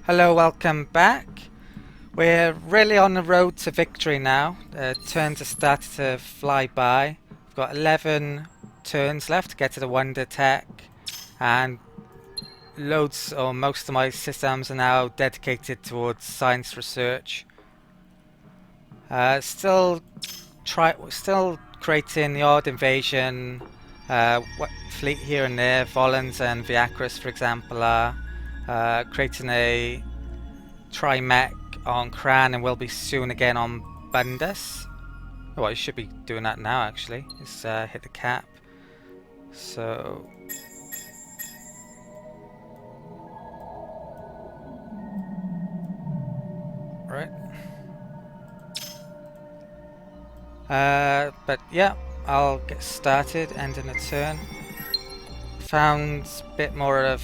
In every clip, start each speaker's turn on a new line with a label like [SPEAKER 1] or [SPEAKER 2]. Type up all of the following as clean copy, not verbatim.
[SPEAKER 1] Hello, welcome back. We're really on the road to victory now. Turns are starting to fly by. We've got 11 turns left to get to the Wonder Tech, and loads or most of my systems are now dedicated towards science research. Still creating the odd invasion fleet here and there. Volans and Viacris, for example, are creating a Trimech on Cran, and will be soon again on Bundus. Oh, I should be doing that now actually. Just hit the cap. So right. But yeah, I'll get started. Ending the turn. Found a bit more of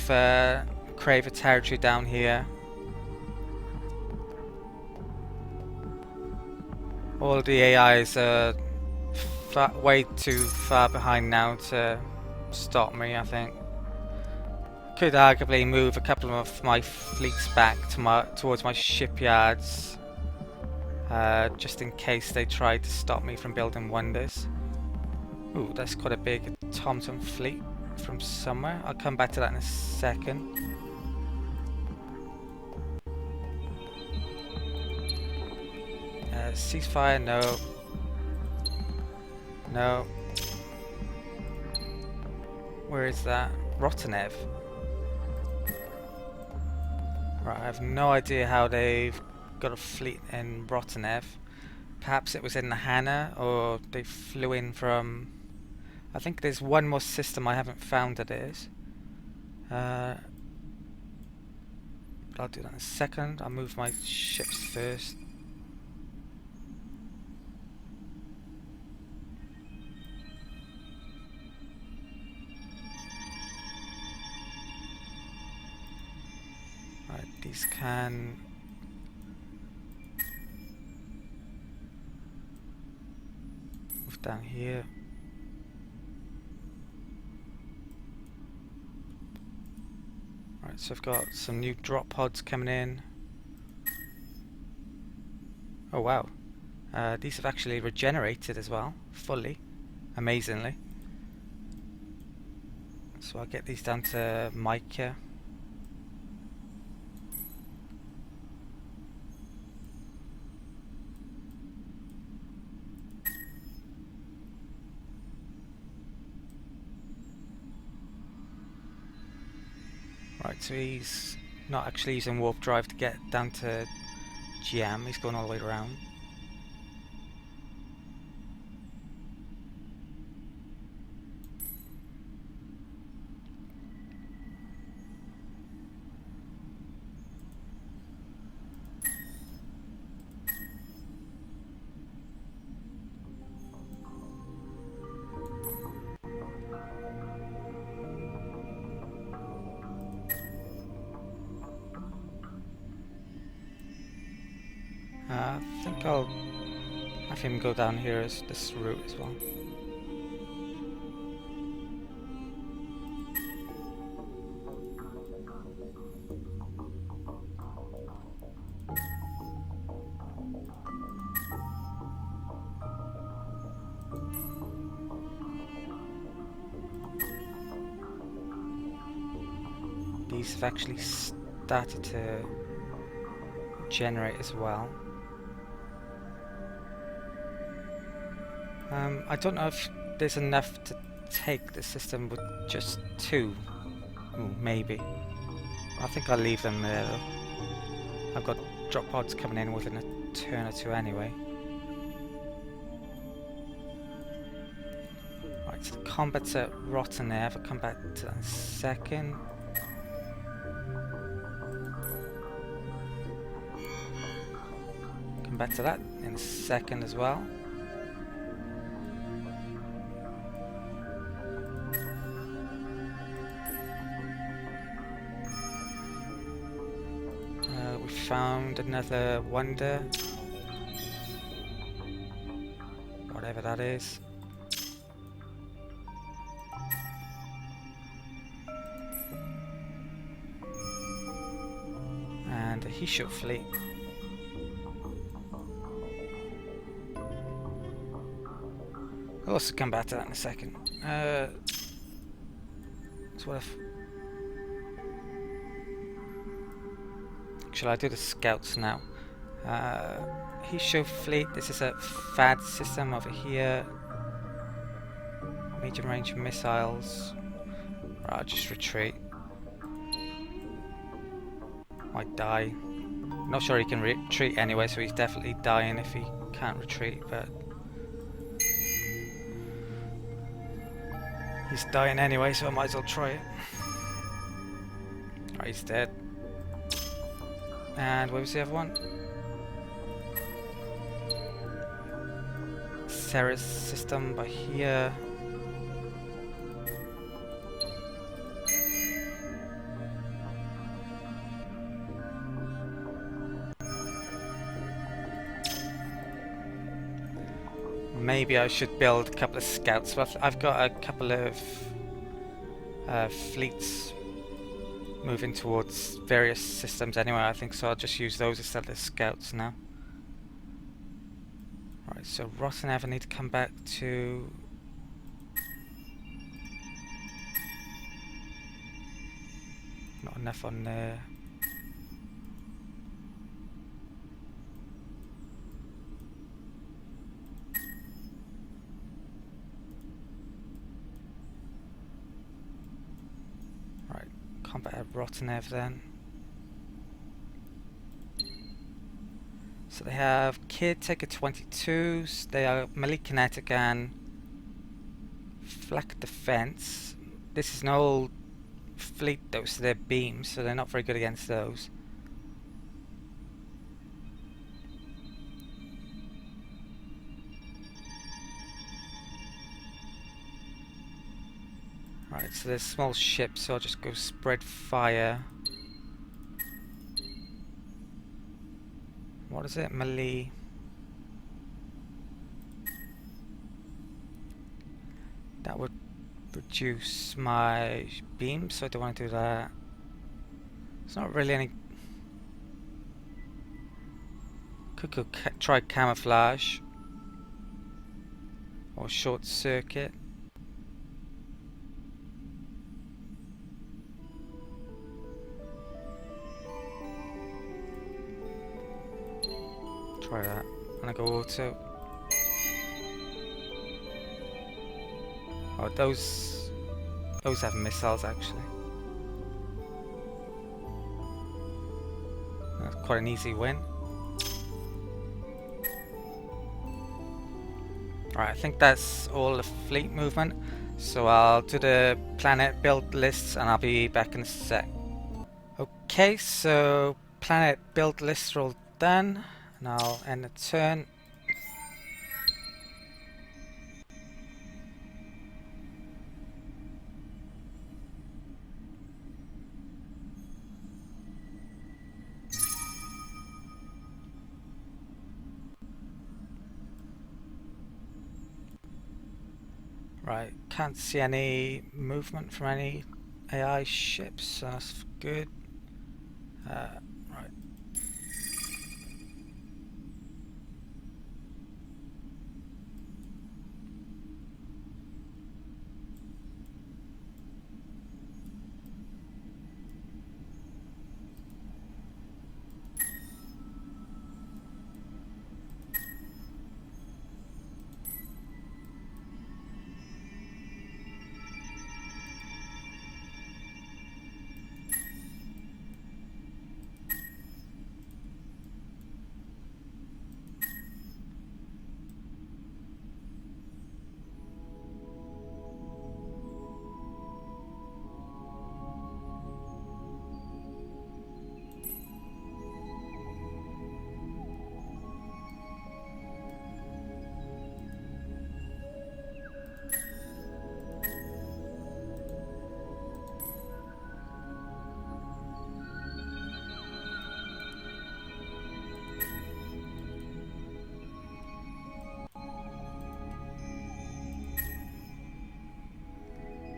[SPEAKER 1] Craver territory down here. All the AIs are way too far behind now to stop me, I think. Could arguably move a couple of my fleets back towards my shipyards, just in case they try to stop me from building wonders. Ooh, that's quite a big Automaton fleet from somewhere. I'll come back to that in a second. Ceasefire, no. No. Where is that? Rostanev. Right, I have no idea how they've got a fleet in Rostanev. Perhaps it was in the Hana, or they flew in from... I think there's one more system I haven't found that is. But I'll do that in a second. I'll move my ships first. Right, these can... move down here. Right, so I've got some new drop pods coming in. Oh wow. These have actually regenerated as well, fully, amazingly. So I'll get these down to Micre. Right, so he's not actually using warp drive to get down to GM, he's going all the way around. I think I'll have him go down here as this route as well. These have actually started to generate as well. I don't know if there's enough to take the system with just two. Ooh, maybe. I think I'll leave them there though. I've got drop pods coming in within a turn or two anyway. Right, so the combat's at Rostanev. I'll come back to that in a second. Come back to that in a second as well. Found another wonder, whatever that is. And and the Hisho fleet. I'll also come back to that in a second. So what if... Shall I do the scouts now? Hisho fleet, this is a FAD system over here. Medium range missiles. Right, I'll just retreat. Might die. Not sure he can retreat anyway, so he's definitely dying if he can't retreat, but... He's dying anyway, so I might as well try it. Right, he's dead. And where was the other one? Ceres system by here. Maybe I should build a couple of scouts. But I've got a couple of fleets moving towards various systems anyway, I think, so I'll just use those instead of the scouts now. Right, so Rostanev, I need to come back to... Not enough on there. Right, combat at Rostanev then. So they have Caretaker 22s, they are melee kinetic and flak defense. This is an old fleet though, so they're beams, so they're not very good against those. Right, so there's small ships, so I'll just go spread fire. What is it? Melee. That would reduce my beams, so I don't want to do that. It's not really any... Could go try camouflage. Or short circuit. Try that. And I go auto. Oh, those have missiles actually. That's quite an easy win. Alright, I think that's all the fleet movement. So I'll do the planet build lists and I'll be back in a sec. Okay, so planet build lists are all done. And I'll end the turn. Right, can't see any movement from any AI ships, so that's good. Right.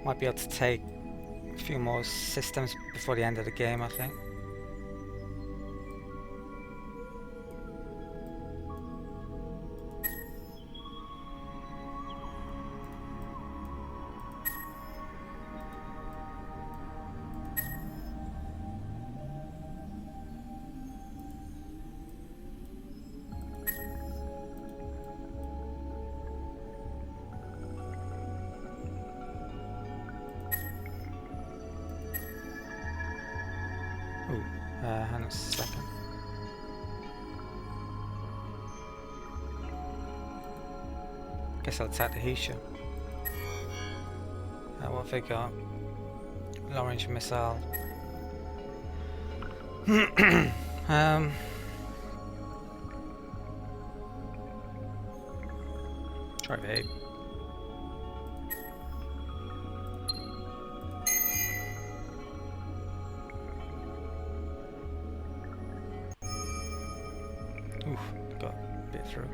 [SPEAKER 1] Might be able to take a few more systems before the end of the game, I think. Hang on a second. Guess I'll attack the Hisha. What have they got? Long range missile. Try evade. Oof, got a bit through.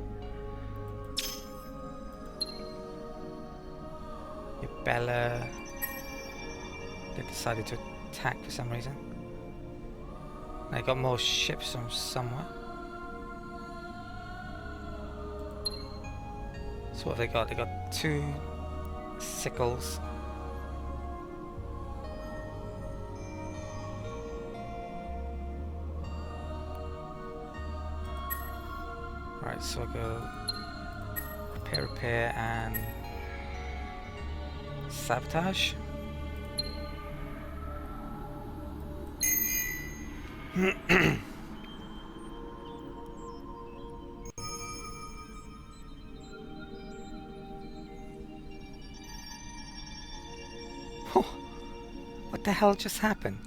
[SPEAKER 1] Ybela. They decided to attack for some reason. They got more ships from somewhere. So what have they got? They got 2 sickles. Right, so I'll go repair, and sabotage. What the hell just happened?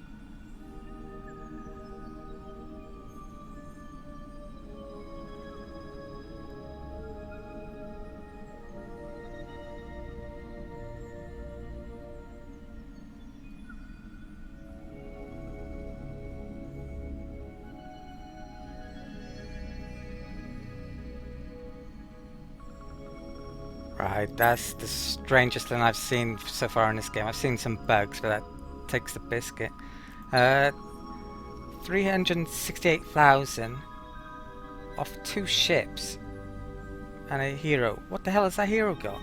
[SPEAKER 1] Right, that's the strangest thing I've seen so far in this game. I've seen some bugs, but that takes the biscuit. 368,000 off 2 ships and a hero. What the hell has that hero got?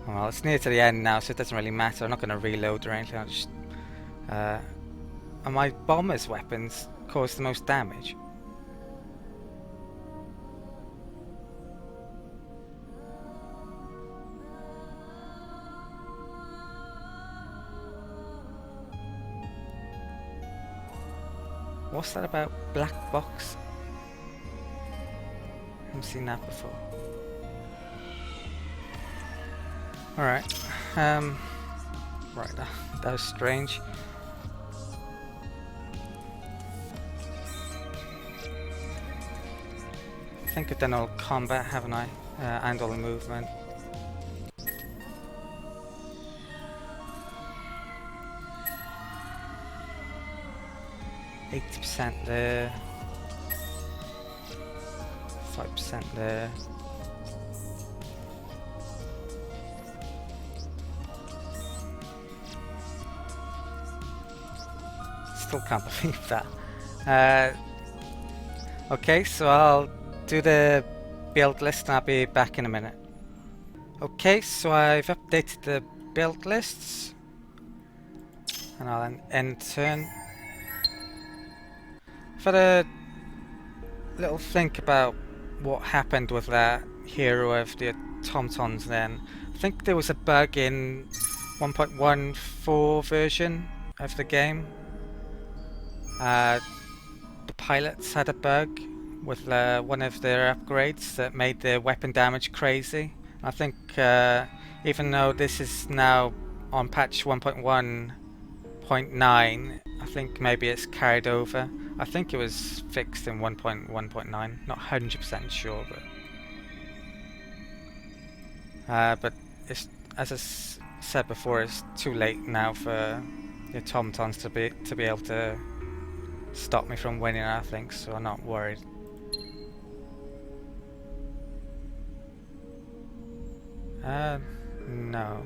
[SPEAKER 1] Well, it's near to the end now, so it doesn't really matter. I'm not going to reload or anything. I'll just, and my bomber's weapons cause the most damage. What's that about black box? I haven't seen that before. Alright. Right, that was strange. I think I've done all combat, haven't I? And all the movement. %, there, 5% there. Still can't believe that. Okay, so I'll do the build list and I'll be back in a minute. Okay, so I've updated the build lists and I'll end turn. I've had a little think about what happened with that hero of the Automatons then. I think there was a bug in 1.14 version of the game. The pilots had a bug with one of their upgrades that made their weapon damage crazy. I think even though this is now on patch 1.1.9, I think maybe it's carried over. I think it was fixed in 1.1.9, not 100% sure, but it's, as I said before, it's too late now for the automatons to be able to stop me from winning, I think, so I'm not worried. No.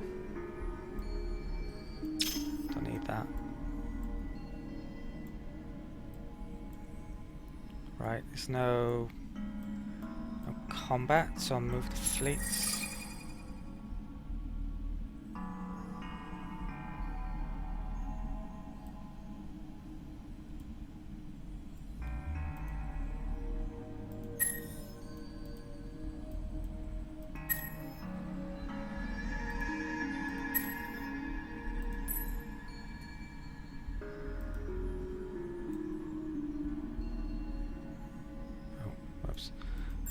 [SPEAKER 1] Don't need that. Right, there's no combat, so I'll move the fleets.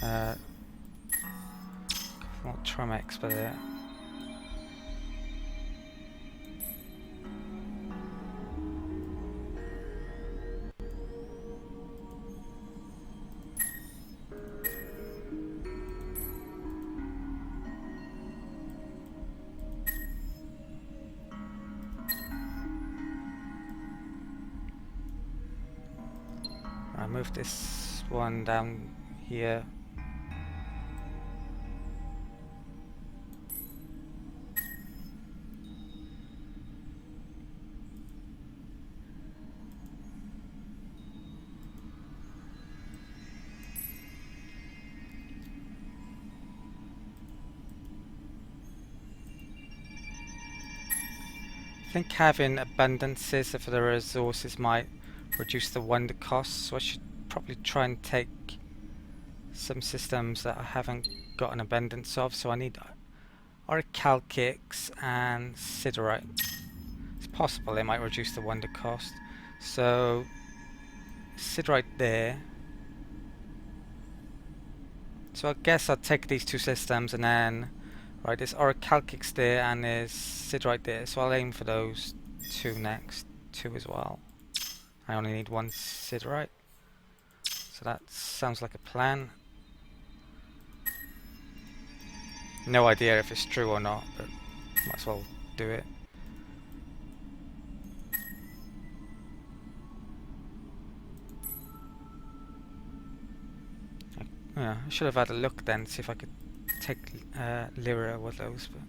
[SPEAKER 1] More Trimex, but I move this one down here. I think having abundances of the resources might reduce the wonder cost, so I should probably try and take some systems that I haven't got an abundance of. So I need orichalcics and siderite. It's possible they might reduce the wonder cost. So siderite there. So I guess I'll take these two systems and then right, there's orichalcics there and there's siderite there. So I'll aim for those two next, two as well. I only need one siderite. So that sounds like a plan. No idea if it's true or not, but might as well do it. I should have had a look then, see if I could take Lyra with those, but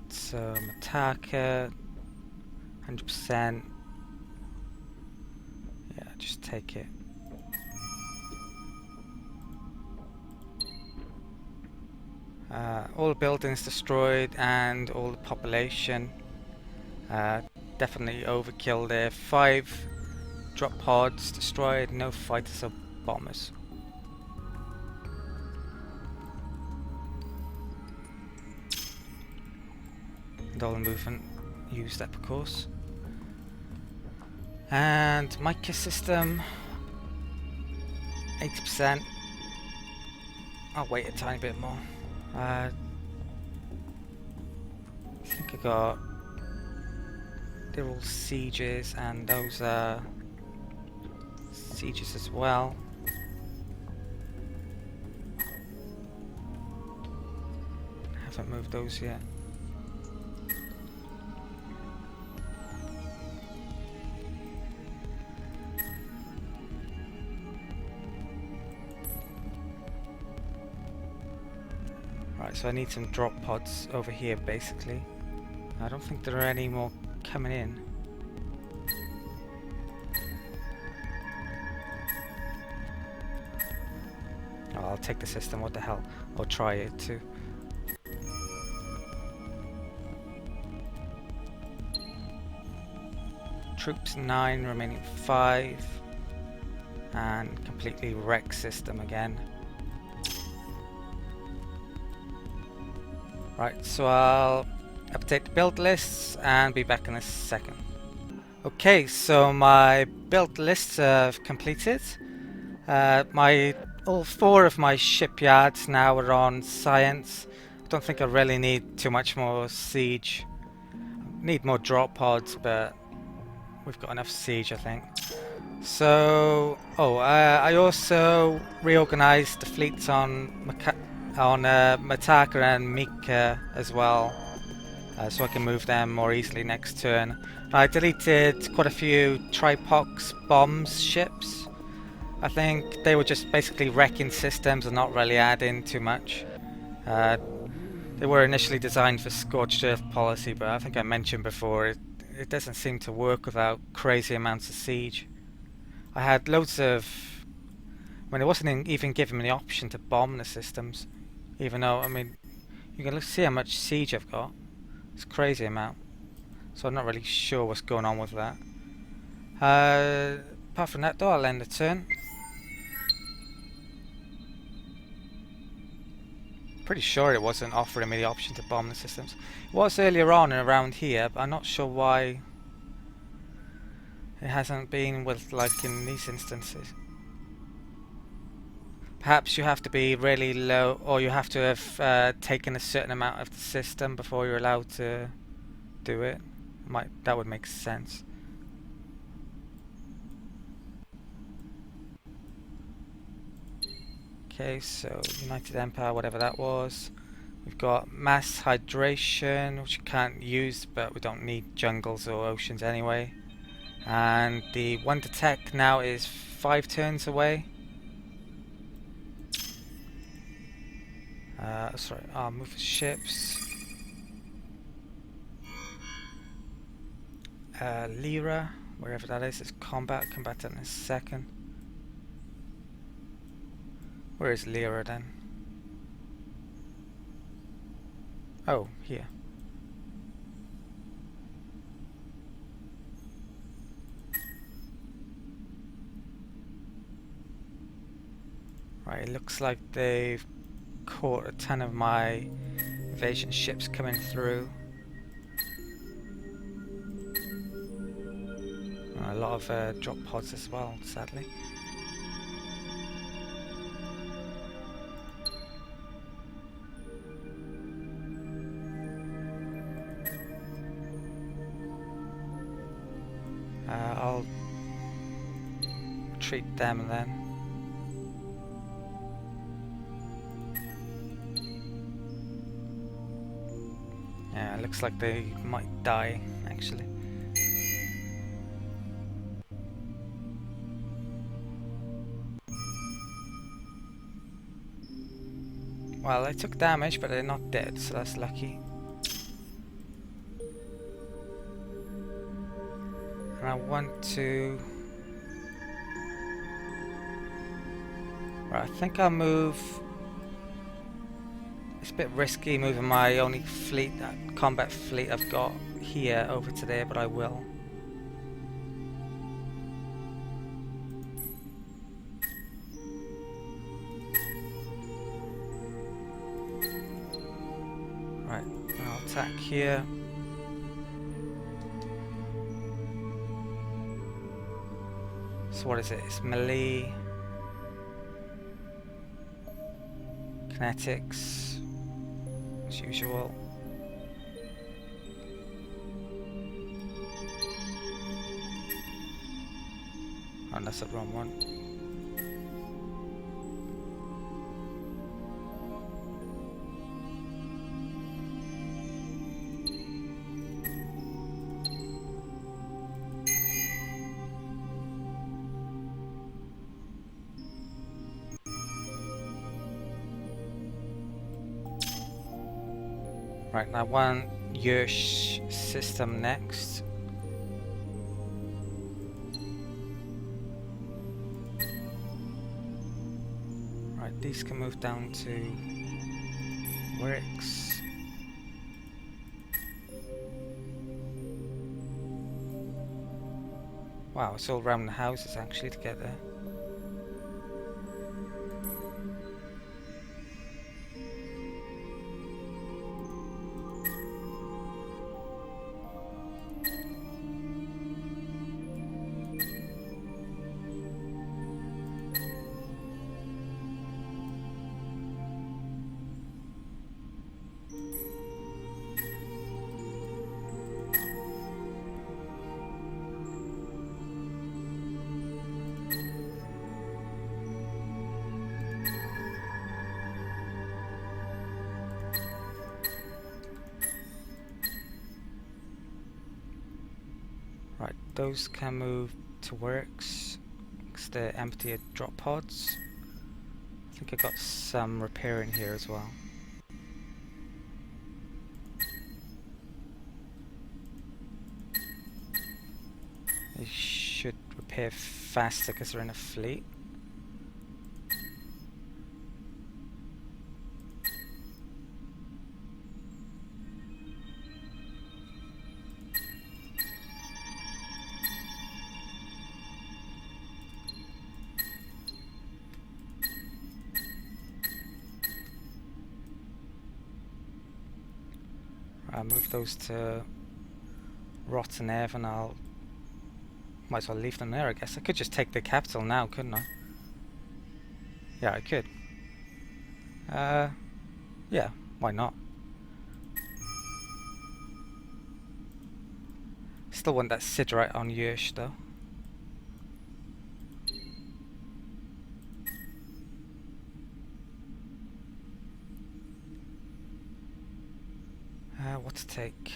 [SPEAKER 1] so Matarca, 100%. Yeah, just take it. All the buildings destroyed and all the population. Definitely overkill there. 5 drop pods destroyed, no fighters or bombers. All the movement used up, of course. And Micre system, 80%. I'll wait a tiny bit more. I think I got. They're all sieges, and those are sieges as well. Haven't moved those yet. Right, so I need some drop pods over here basically. I don't think there are any more coming in. Oh, I'll take the system, what the hell. I'll try it too. Troops 9, remaining 5. And completely wreck system again. Right, so I'll update the build lists and be back in a second. Okay, so my build lists have completed. All 4 of my shipyards now are on science. I don't think I really need too much more siege. Need more drop pods, but we've got enough siege, I think. So, I also reorganized the fleets on Matarca and Micre as well, so I can move them more easily next turn. I deleted quite a few Tripox bombs ships. I think they were just basically wrecking systems and not really adding too much. They were initially designed for scorched earth policy, but I think I mentioned before it doesn't seem to work without crazy amounts of siege. I had loads of... I mean, it wasn't even giving me the option to bomb the systems. Even though, I mean, you can see how much siege I've got. It's a crazy amount. So I'm not really sure what's going on with that. Apart from that though, I'll end the turn. Pretty sure it wasn't offering me the option to bomb the systems. It was earlier on and around here, but I'm not sure why it hasn't been with, like, in these instances. Perhaps you have to be really low, or you have to have taken a certain amount of the system before you're allowed to do it. That would make sense. Okay, so United Empire, whatever that was. We've got mass hydration, which you can't use, but we don't need jungles or oceans anyway. And the one to tech now is 5 turns away. Sorry, I'll move the ships. Lyra, wherever that is combat. Come back to that in a second. Where is Lyra then? Oh, here. Right, it looks like they've caught a ton of my invasion ships coming through. A lot of drop pods as well, sadly. I'll treat them then. Yeah, it looks like they might die, actually. Well, they took damage, but they're not dead, so that's lucky. And I want to... Right, I think I'll move... It's a bit risky moving my only fleet, that combat fleet I've got here over to there, but I will. Right, I'll attack here. So what is it? It's melee, kinetics, as usual. Oh, that's the wrong one. Right, now one Yersh system next. Right, these can move down to Wicks. Wow, it's all around the houses actually to get there. Right, those can move to Works because they're empty of drop pods. I think I got some repair in here as well. They should repair faster because they're in a fleet. I'll move those to Rostanev and I'll might as well leave them there, I guess. I could just take the capital now, couldn't I? Yeah, I could. Yeah, why not? Still want that Siderite on Yersh though. What to take?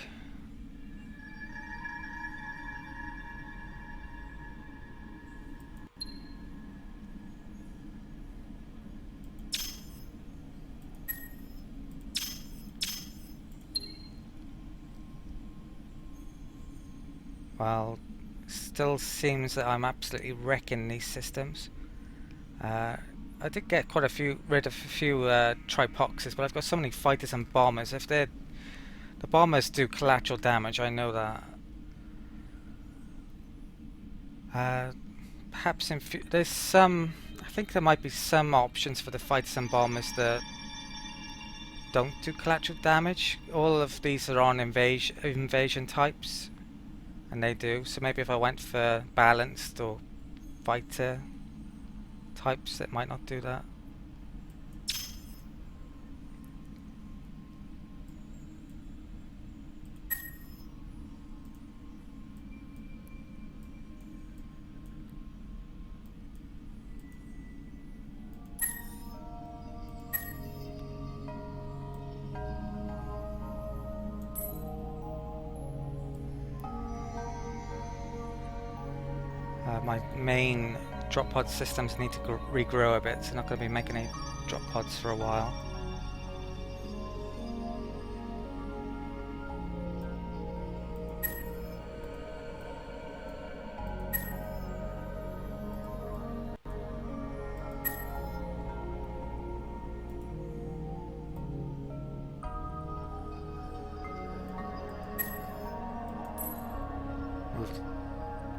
[SPEAKER 1] Well, still seems that I'm absolutely wrecking these systems. I did get rid of a few tripoxes, but I've got so many fighters and bombers. If the bombers do collateral damage, I know that. Perhaps there's some. I think there might be some options for the fighters and bombers that don't do collateral damage. All of these are on invasion types, and they do. So maybe if I went for balanced or fighter types, it might not do that. My main drop pod systems need to regrow a bit, so I'm not going to be making any drop pods for a while.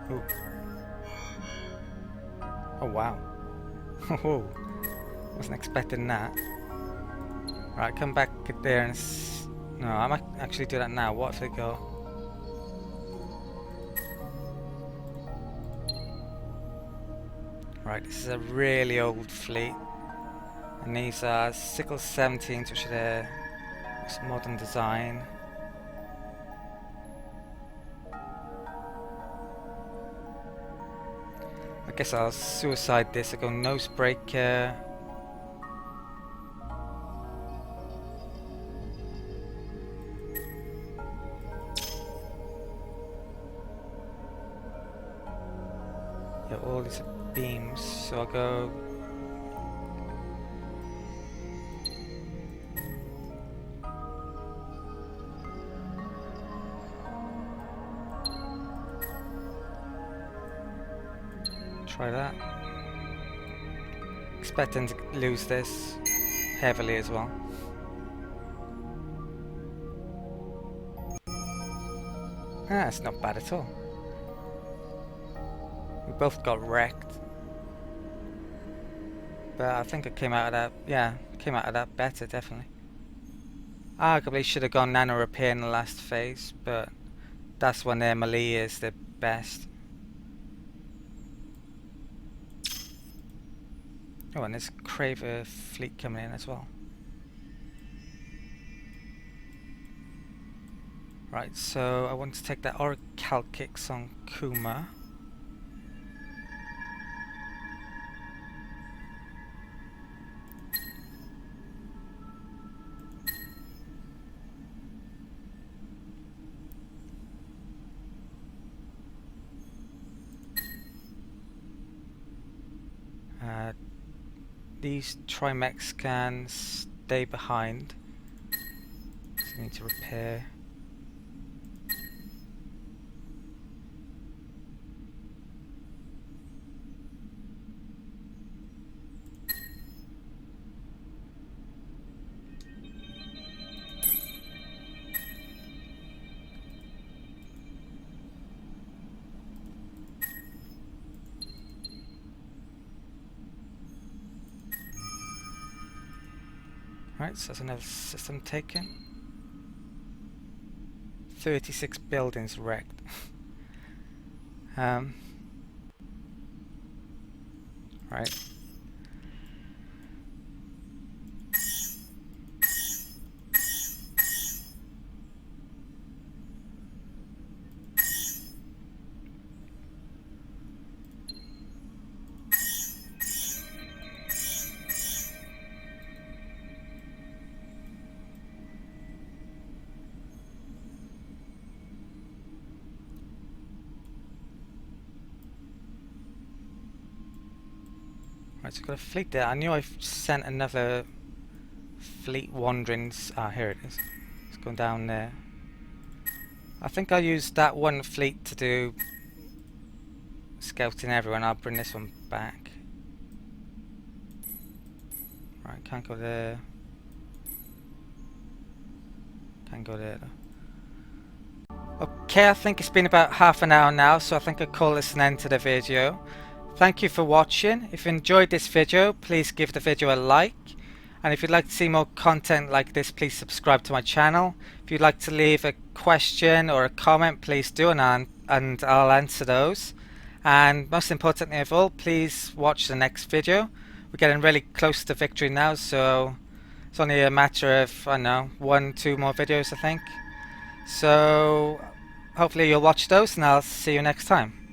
[SPEAKER 1] Ooh. Oh wow. Oh, wasn't expecting that. Right, come back there and no, I might actually do that now. What if they go? Right, this is a really old fleet. And these are Sickle 17s, which are their most modern design. I guess I'll suicide this. I'll go Nosebreaker. Yeah, all these are beams, so I'll go. Try that. Expecting to lose this heavily as well. Ah, it's not bad at all. We both got wrecked. But I think I came out of that, yeah, came out of that better, definitely. Arguably should have gone nano repair in the last phase, but that's when their melee is the best. Oh, and there's Craver fleet coming in as well. Right, so I want to take that Oracle kicks on Kuma. These Trimechs can stay behind. So I need to repair. Right, so there's another system taken. 36 buildings wrecked. Right. Right, so I've got a fleet there. I knew I sent another fleet wandering. Ah, here it is. It's going down there. I think I'll use that one fleet to do scouting everywhere, and I'll bring this one back. Right, can't go there. Can't go there though. Okay, I think it's been about half an hour now, so I think I'll call this an end to the video. Thank you for watching. If you enjoyed this video, please give the video a like. And if you'd like to see more content like this, please subscribe to my channel. If you'd like to leave a question or a comment, please do, and I'll answer those. And most importantly of all, please watch the next video. We're getting really close to victory now, so it's only a matter of, I don't know, 1-2 more videos, I think. So hopefully you'll watch those, and I'll see you next time.